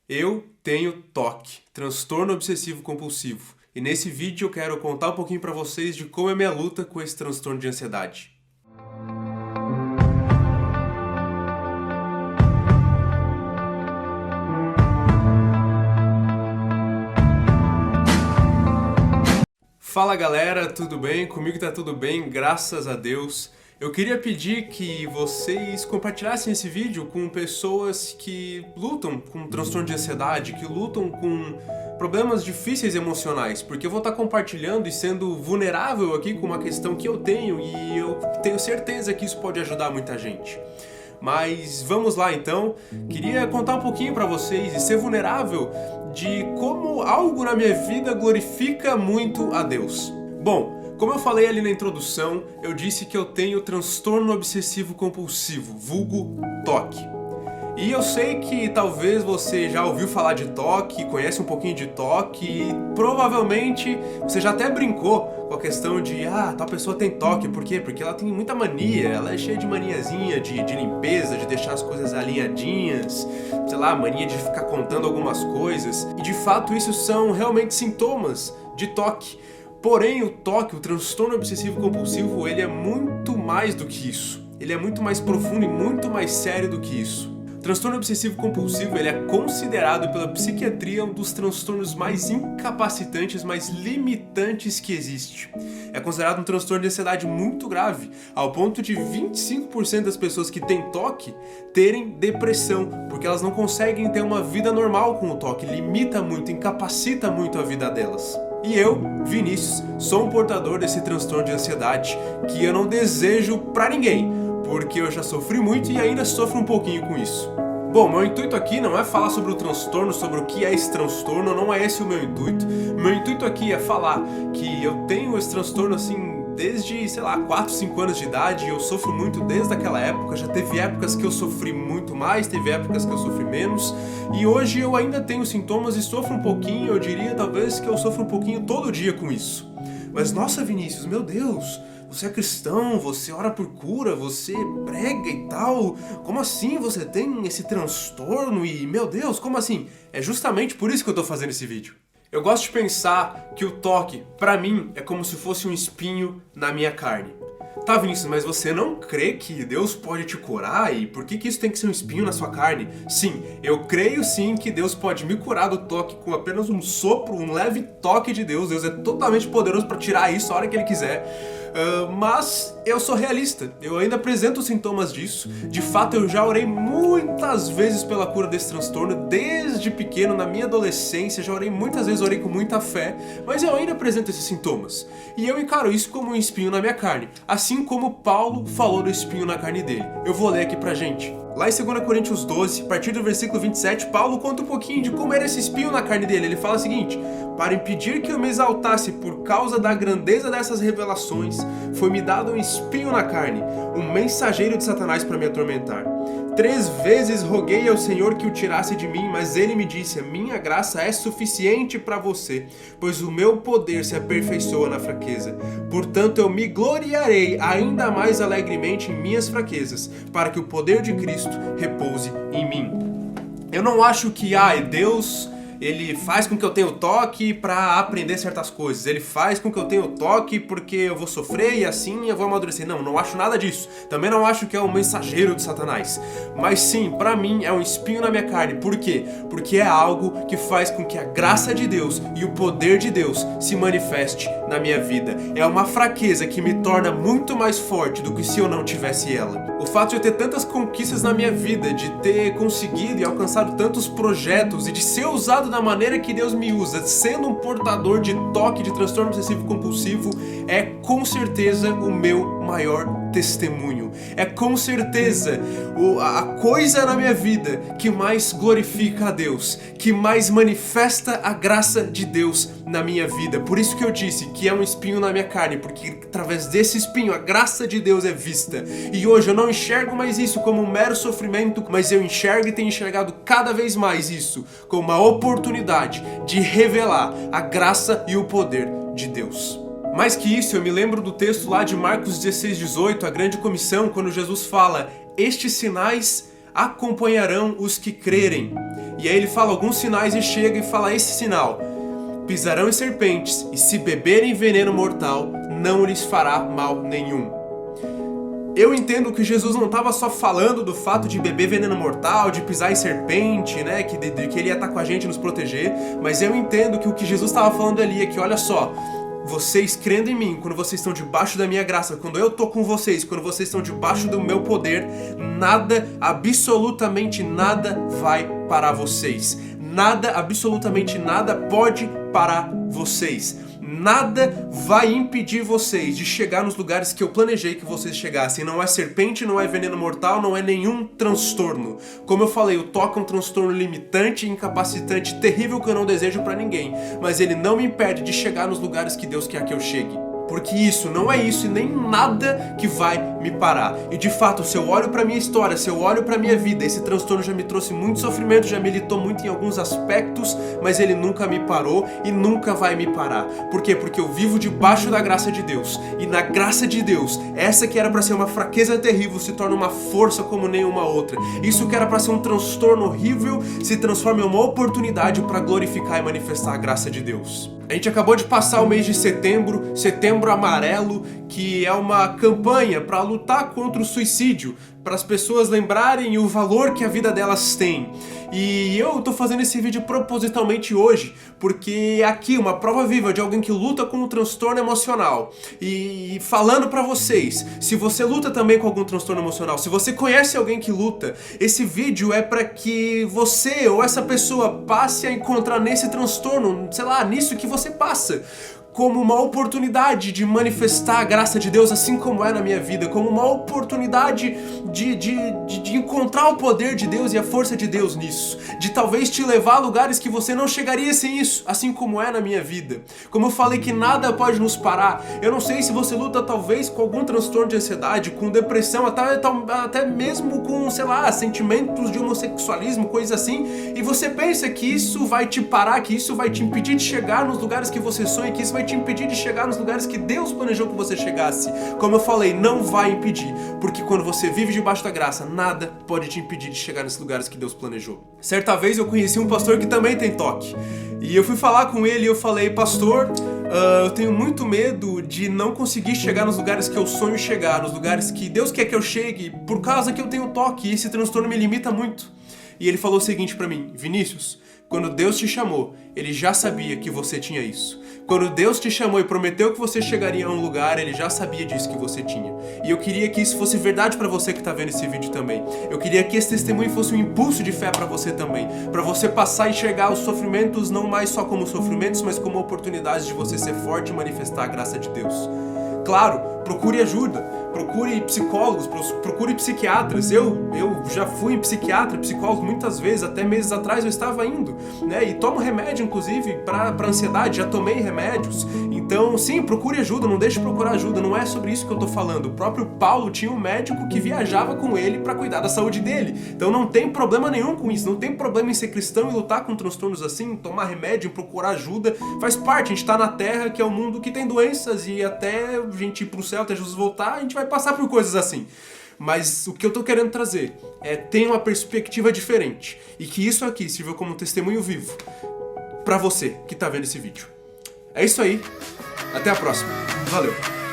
Eu tenho TOC, transtorno obsessivo compulsivo, e nesse vídeo eu quero contar um pouquinho pra vocês de como é minha luta com esse transtorno de ansiedade. Fala galera, tudo bem? Comigo tá tudo bem, graças a Deus. Eu queria pedir que vocês compartilhassem esse vídeo com pessoas que lutam com transtorno de ansiedade, que lutam com problemas difíceis emocionais, porque eu vou estar compartilhando e sendo vulnerável aqui com uma questão que eu tenho e eu tenho certeza que isso pode ajudar muita gente. Mas vamos lá então, queria contar um pouquinho pra vocês e ser vulnerável de como algo na minha vida glorifica muito a Deus. Bom, como eu falei ali na introdução, eu disse que eu tenho transtorno obsessivo compulsivo, vulgo TOC. E eu sei que talvez você já ouviu falar de TOC, conhece um pouquinho de TOC e provavelmente você já até brincou com a questão de tal pessoa tem TOC, por quê? Porque ela tem muita mania, ela é cheia de maniazinha de limpeza, de deixar as coisas alinhadinhas, sei lá, mania de ficar contando algumas coisas. E de fato isso são realmente sintomas de TOC. Porém o TOC, o transtorno obsessivo compulsivo, ele é muito mais do que isso. Ele é muito mais profundo e muito mais sério do que isso. O transtorno obsessivo compulsivo ele é considerado pela psiquiatria um dos transtornos mais incapacitantes, mais limitantes que existe. É considerado um transtorno de ansiedade muito grave, ao ponto de 25% das pessoas que têm TOC terem depressão, porque elas não conseguem ter uma vida normal com o TOC, limita muito, incapacita muito a vida delas. E eu, Vinícius, sou um portador desse transtorno de ansiedade que eu não desejo pra ninguém, porque eu já sofri muito e ainda sofro um pouquinho com isso. Bom, meu intuito aqui não é falar sobre o transtorno, sobre o que é esse transtorno, não é esse o meu intuito. Meu intuito aqui é falar que eu tenho esse transtorno assim desde, 4, 5 anos de idade, e eu sofro muito desde aquela época. Já teve épocas que eu sofri muito mais, teve épocas que eu sofri menos, e hoje eu ainda tenho sintomas e sofro um pouquinho, eu diria talvez que eu sofro um pouquinho todo dia com isso. Mas nossa Vinícius, meu Deus, você é cristão, você ora por cura, você prega e tal, como assim você tem esse transtorno e, meu Deus, como assim? É justamente por isso que eu tô fazendo esse vídeo. Eu gosto de pensar que o TOC, pra mim, é como se fosse um espinho na minha carne. Tá, Vinícius, mas você não crê que Deus pode te curar? E por que isso tem que ser um espinho na sua carne? Sim, eu creio sim que Deus pode me curar do TOC com apenas um sopro, um leve toque de Deus. Deus é totalmente poderoso para tirar isso a hora que Ele quiser. Mas eu sou realista, eu ainda apresento sintomas disso. De fato, eu já orei muitas vezes pela cura desse transtorno, desde pequeno, na minha adolescência, já orei muitas vezes, orei com muita fé, mas eu ainda apresento esses sintomas. E eu encaro isso como um espinho na minha carne, assim como Paulo falou do espinho na carne dele. Eu vou ler aqui pra gente. Lá em 2 Coríntios 12, a partir do versículo 27, Paulo conta um pouquinho de como era esse espinho na carne dele. Ele fala o seguinte: para impedir que eu me exaltasse por causa da grandeza dessas revelações, foi-me dado um espinho na carne, um mensageiro de Satanás para me atormentar. 3 vezes roguei ao Senhor que o tirasse de mim, mas ele me disse: a minha graça é suficiente para você, pois o meu poder se aperfeiçoa na fraqueza. Portanto, eu me gloriarei ainda mais alegremente em minhas fraquezas, para que o poder de Cristo repouse em mim. Eu não acho que Deus ele faz com que eu tenha o TOC para aprender certas coisas. Ele faz com que eu tenha o TOC porque eu vou sofrer e assim eu vou amadurecer. Não acho nada disso. Também não acho que é um mensageiro de Satanás. Mas sim, pra mim é um espinho na minha carne. Por quê? Porque é algo que faz com que a graça de Deus e o poder de Deus se manifeste na minha vida. É uma fraqueza que me torna muito mais forte do que se eu não tivesse ela. O fato de eu ter tantas conquistas na minha vida, de ter conseguido e alcançado tantos projetos e de ser usado da maneira que Deus me usa, sendo um portador de TOC, de transtorno obsessivo compulsivo, é com certeza o meu maior testemunho. É com certeza a coisa na minha vida que mais glorifica a Deus, que mais manifesta a graça de Deus na minha vida. Por isso que eu disse que é um espinho na minha carne, porque através desse espinho a graça de Deus é vista. E hoje eu não enxergo mais isso como um mero sofrimento, mas eu enxergo e tenho enxergado cada vez mais isso como uma oportunidade de revelar a graça e o poder de Deus. Mais que isso, eu me lembro do texto lá de Marcos 16:18, a grande comissão, quando Jesus fala: estes sinais acompanharão os que crerem. E aí ele fala alguns sinais e chega e fala esse sinal: pisarão em serpentes, e se beberem veneno mortal, não lhes fará mal nenhum. Eu entendo que Jesus não estava só falando do fato de beber veneno mortal, de pisar em serpente, né, que ele ia estar com a gente, nos proteger, mas eu entendo que o que Jesus estava falando ali é que, olha só, vocês crendo em mim, quando vocês estão debaixo da minha graça, quando eu tô com vocês, quando vocês estão debaixo do meu poder, nada, absolutamente nada vai parar vocês. Nada, absolutamente nada pode parar vocês. Nada vai impedir vocês de chegar nos lugares que eu planejei que vocês chegassem. Não é serpente, não é veneno mortal, não é nenhum transtorno. Como eu falei, o toque é um transtorno limitante, incapacitante, terrível que eu não desejo pra ninguém. Mas ele não me impede de chegar nos lugares que Deus quer que eu chegue. Porque isso, não é isso e nem nada que vai me parar. E de fato, se eu olho pra minha história, se eu olho pra minha vida, esse transtorno já me trouxe muito sofrimento, já me limitou muito em alguns aspectos, mas ele nunca me parou e nunca vai me parar. Por quê? Porque eu vivo debaixo da graça de Deus. E na graça de Deus, essa que era pra ser uma fraqueza terrível se torna uma força como nenhuma outra. Isso que era pra ser um transtorno horrível se transforma em uma oportunidade pra glorificar e manifestar a graça de Deus. A gente acabou de passar o mês de setembro, Setembro Amarelo, que é uma campanha para lutar contra o suicídio, para as pessoas lembrarem o valor que a vida delas tem. E eu tô fazendo esse vídeo propositalmente hoje, porque aqui uma prova viva de alguém que luta com um transtorno emocional. E falando pra vocês, se você luta também com algum transtorno emocional, se você conhece alguém que luta, esse vídeo é pra que você ou essa pessoa passe a encontrar nesse transtorno, sei lá, nisso que você passa, como uma oportunidade de manifestar a graça de Deus, assim como é na minha vida, como uma oportunidade de encontrar o poder de Deus e a força de Deus nisso, de talvez te levar a lugares que você não chegaria sem isso, assim como é na minha vida. Como eu falei que nada pode nos parar, eu não sei se você luta talvez com algum transtorno de ansiedade, com depressão, até mesmo com, sei lá, sentimentos de homossexualismo, coisa assim, e você pensa que isso vai te parar, que isso vai te impedir de chegar nos lugares que você sonha, que isso vai te impedir de chegar nos lugares que Deus planejou que você chegasse. Como eu falei, não vai impedir, porque quando você vive debaixo da graça, nada pode te impedir de chegar nesses lugares que Deus planejou. Certa vez eu conheci um pastor que também tem toque, e eu fui falar com ele e eu falei: pastor, eu tenho muito medo de não conseguir chegar nos lugares que eu sonho chegar, nos lugares que Deus quer que eu chegue, por causa que eu tenho toque, e esse transtorno me limita muito. E ele falou o seguinte pra mim: Vinícius, quando Deus te chamou, Ele já sabia que você tinha isso. Quando Deus te chamou e prometeu que você chegaria a um lugar, Ele já sabia disso que você tinha. E eu queria que isso fosse verdade pra você que tá vendo esse vídeo também. Eu queria que esse testemunho fosse um impulso de fé pra você também. Pra você passar a enxergar os sofrimentos não mais só como sofrimentos, mas como oportunidades de você ser forte e manifestar a graça de Deus. Claro, procure ajuda, procure psicólogos, procure psiquiatras. Eu já fui em psiquiatra, psicólogo muitas vezes, até meses atrás eu estava indo, né? E tomo remédio, inclusive, para ansiedade, já tomei remédios. Então, sim, procure ajuda, não deixe de procurar ajuda, não é sobre isso que eu tô falando. O próprio Paulo tinha um médico que viajava com ele para cuidar da saúde dele. Então não tem problema nenhum com isso, não tem problema em ser cristão e lutar com transtornos assim, tomar remédio, procurar ajuda. Faz parte, a gente tá na Terra, que é um mundo que tem doenças, e até a gente ir pro céu, até Jesus voltar, a gente vai passar por coisas assim. Mas o que eu tô querendo trazer é ter uma perspectiva diferente, e que isso aqui sirva como um testemunho vivo pra você que tá vendo esse vídeo. É isso aí, até a próxima, valeu!